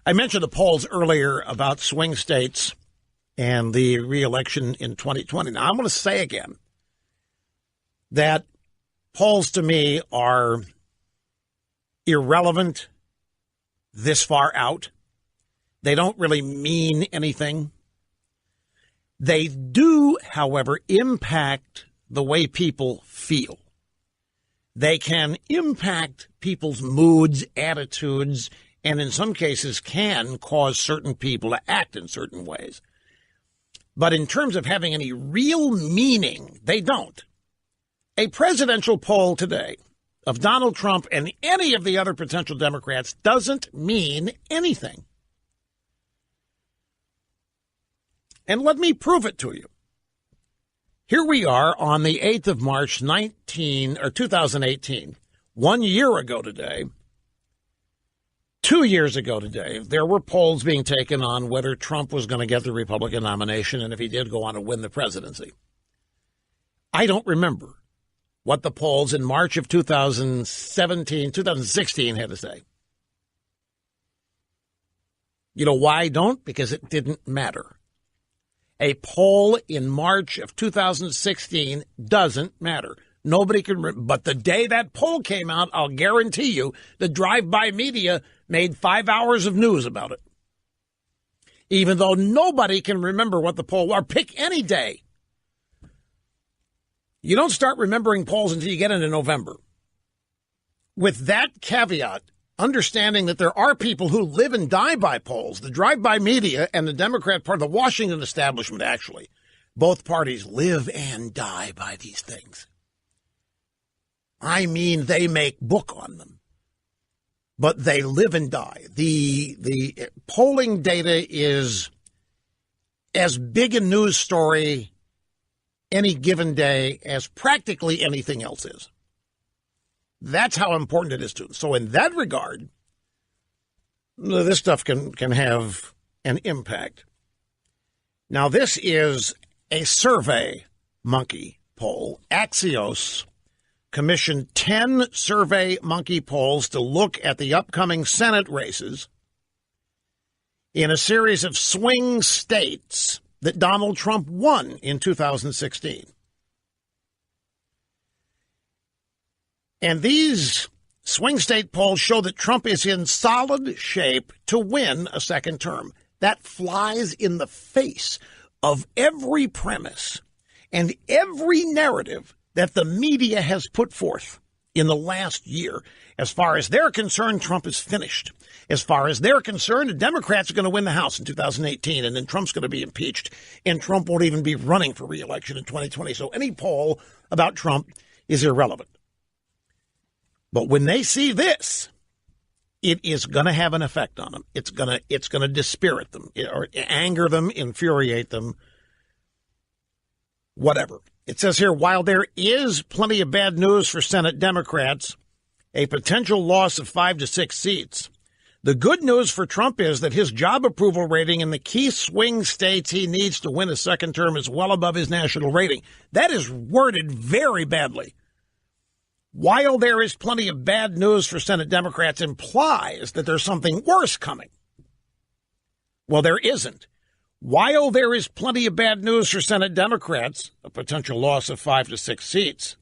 I mentioned the polls earlier about swing states and the re-election in 2020. Now, I'm going to say again that polls to me are irrelevant this far out. They don't really mean anything. They do, however, impact the way people feel. They can impact people's moods, attitudes, and in some cases can cause certain people to act in certain ways. But in terms of having any real meaning, they don't. A presidential poll today of Donald Trump and any of the other potential Democrats doesn't mean anything. And let me prove it to you. Here we are on the 8th of March, 2018, 1 year ago today, 2 years ago today, there were polls being taken on whether Trump was going to get the Republican nomination and if he did go on to win the presidency. I don't remember what the polls in March of 2016 had to say. You know why I don't? Because it didn't matter. A poll in March of 2016 doesn't matter. Nobody can remember. But the day that poll came out, I'll guarantee you, the drive-by media made 5 hours of news about it. Even though nobody can remember what the poll was. Pick any day. You don't start remembering polls until you get into November. With that caveat, understanding that there are people who live and die by polls, the drive-by media and the Democrat part, the Washington establishment, actually, both parties live and die by these things. I mean, they make book on them, but they live and die. The polling data is as big a news story any given day as practically anything else is. That's how important it is to them. So in that regard, this stuff can have an impact. Now, this is a survey monkey poll. Axios commissioned 10 survey monkey polls to look at the upcoming Senate races in a series of swing states that Donald Trump won in 2016. And these swing state polls show that Trump is in solid shape to win a second term. That flies in the face of every premise and every narrative that the media has put forth in the last year. As far as they're concerned, Trump is finished. As far as they're concerned, the Democrats are going to win the House in 2018, and then Trump's going to be impeached, and Trump won't even be running for re-election in 2020. So any poll about Trump is irrelevant. But when they see this, it is going to have an effect on them. It's going to dispirit them or anger them, infuriate them, whatever. It says here, while there is plenty of bad news for Senate Democrats, a potential loss of 5 to 6 seats, the good news for Trump is that his job approval rating in the key swing states he needs to win a second term is well above his national rating. That is worded very badly. While there is plenty of bad news for Senate Democrats implies that there's something worse coming. Well, there isn't. While there is plenty of bad news for Senate Democrats, a potential loss of 5 to 6 seats,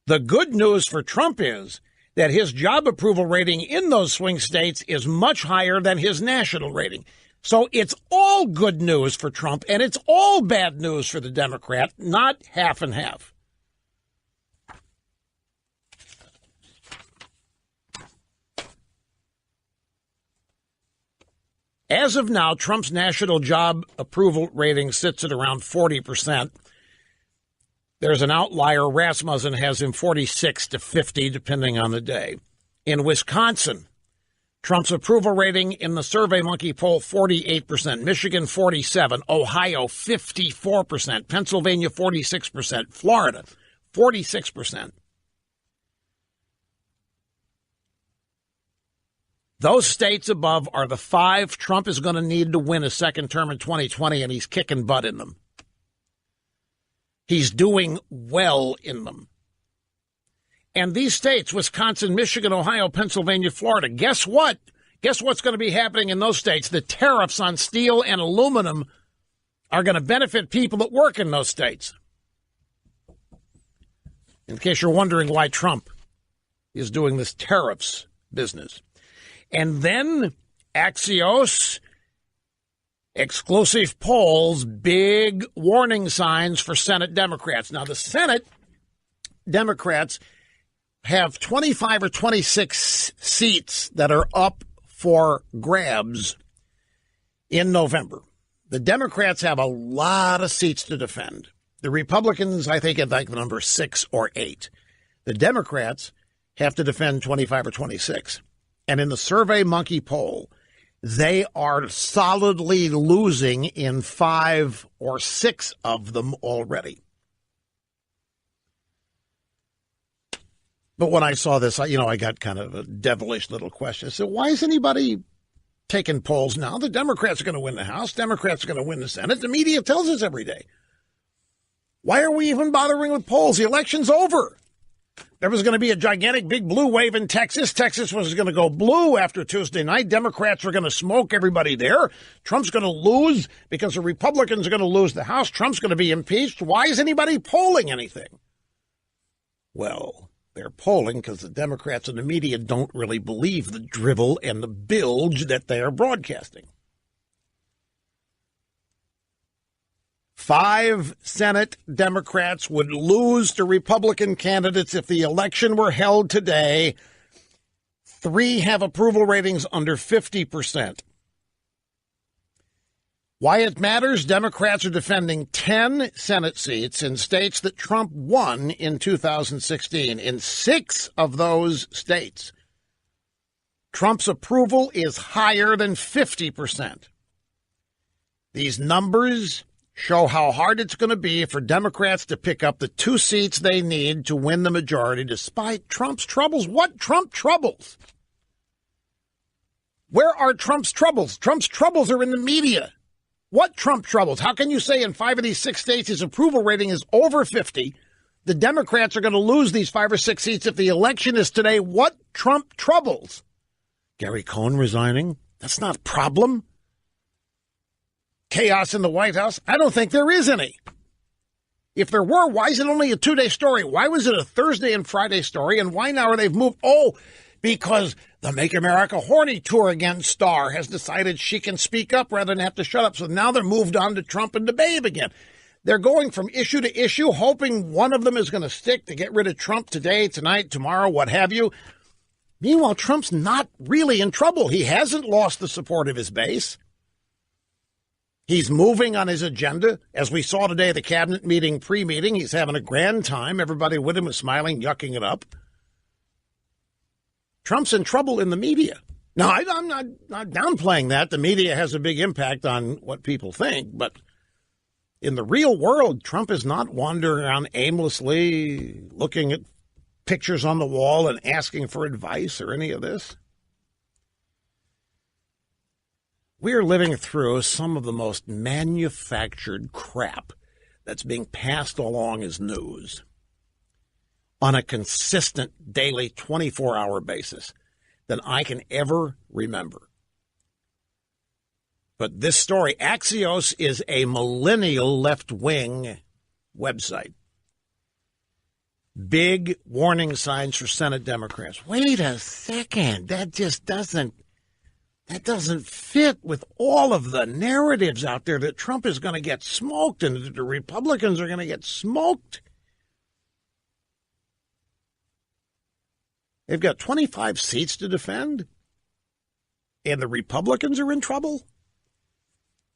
the good news for Trump is that his job approval rating in those swing states is much higher than his national rating. So it's all good news for Trump, and it's all bad news for the Democrat, not half and half. As of now, Trump's national job approval rating sits at around 40%. There's an outlier. Rasmussen has him 46 to 50, depending on the day. In Wisconsin, Trump's approval rating in the SurveyMonkey poll, 48%. Michigan, 47%. Ohio, 54%. Pennsylvania, 46%. Florida, 46%. Those states above are the 5 Trump is going to need to win a second term in 2020, and he's kicking butt in them. He's doing well in them. And these states, Wisconsin, Michigan, Ohio, Pennsylvania, Florida, guess what? Guess what's going to be happening in those states? The tariffs on steel and aluminum are going to benefit people that work in those states. In case you're wondering why Trump is doing this tariffs business. And then Axios, exclusive polls, big warning signs for Senate Democrats. Now, the Senate Democrats have 25 or 26 seats that are up for grabs in November. The Democrats have a lot of seats to defend. The Republicans, I think, at like the number 6 or 8. The Democrats have to defend 25 or 26. And in the Survey Monkey poll, they are solidly losing in 5 or 6 of them already. But when I saw this, I got kind of a devilish little question. So why is anybody taking polls now? The Democrats are going to win the House. Democrats are going to win the Senate. The media tells us every day. Why are we even bothering with polls? The election's over. There was going to be a gigantic big blue wave in Texas. Texas was going to go blue after Tuesday night. Democrats were going to smoke everybody there. Trump's going to lose because the Republicans are going to lose the House. Trump's going to be impeached. Why is anybody polling anything? Well, they're polling because the Democrats and the media don't really believe the drivel and the bilge that they are broadcasting. 5 Senate Democrats would lose to Republican candidates if the election were held today. 3 have approval ratings under 50%. Why it matters? Democrats are defending 10 Senate seats in states that Trump won in 2016. In 6 of those states, Trump's approval is higher than 50%. These numbers show how hard it's going to be for Democrats to pick up the 2 seats they need to win the majority despite Trump's troubles. What Trump troubles? Where are Trump's troubles? Trump's troubles are in the media. What Trump troubles? How can you say in 5 of these 6 states his approval rating is over 50? The Democrats are going to lose these 5 or 6 seats if the election is today. What Trump troubles? Gary Cohn resigning? That's not a problem. Chaos in the White House? I don't think there is any. If there were, why is it only a 2-day story? Why was it a Thursday and Friday story? And why now are they've moved? Oh, because the Make America Horny Tour Again star has decided she can speak up rather than have to shut up. So now they're moved on to Trump and the Babe again. They're going from issue to issue, hoping one of them is going to stick to get rid of Trump today, tonight, tomorrow, what have you. Meanwhile, Trump's not really in trouble. He hasn't lost the support of his base. He's moving on his agenda. As we saw today, the cabinet meeting, pre-meeting, he's having a grand time. Everybody with him is smiling, yucking it up. Trump's in trouble in the media. Now, I'm not downplaying that. The media has a big impact on what people think. But in the real world, Trump is not wandering around aimlessly looking at pictures on the wall and asking for advice or any of this. We are living through some of the most manufactured crap that's being passed along as news on a consistent daily 24-hour basis than I can ever remember. But this story, Axios is a millennial left-wing website. Big warning signs for Senate Democrats. Wait a second, that doesn't fit with all of the narratives out there that Trump is going to get smoked and that the Republicans are going to get smoked. They've got 25 seats to defend, and the Republicans are in trouble.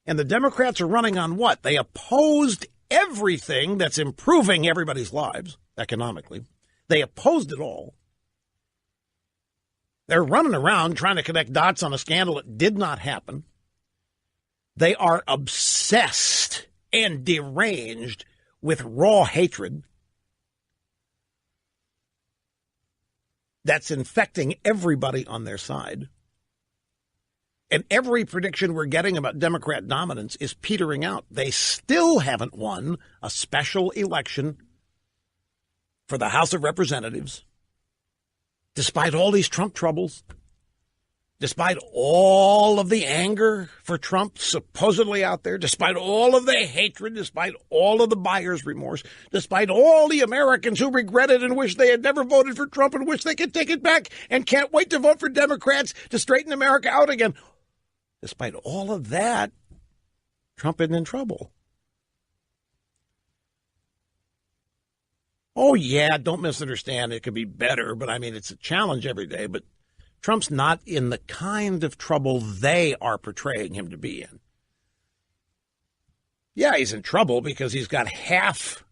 And the Democrats are running on what? They opposed everything that's improving everybody's lives economically. They opposed it all. They're running around trying to connect dots on a scandal that did not happen. They are obsessed and deranged with raw hatred that's infecting everybody on their side. And every prediction we're getting about Democrat dominance is petering out. They still haven't won a special election for the House of Representatives, despite all these Trump troubles. Despite all of the anger for Trump supposedly out there, despite all of the hatred, despite all of the buyer's remorse, despite all the Americans who regret it and wish they had never voted for Trump and wish they could take it back and can't wait to vote for Democrats to straighten America out again, despite all of that, Trump isn't in trouble. Oh, yeah, don't misunderstand. It could be better, but I mean, it's a challenge every day. But Trump's not in the kind of trouble they are portraying him to be in. Yeah, he's in trouble because he's got half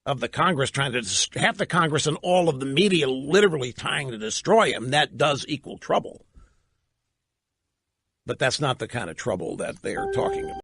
of the Congress half the Congress and all of the media literally trying to destroy him. That does equal trouble. But that's not the kind of trouble that they are talking about.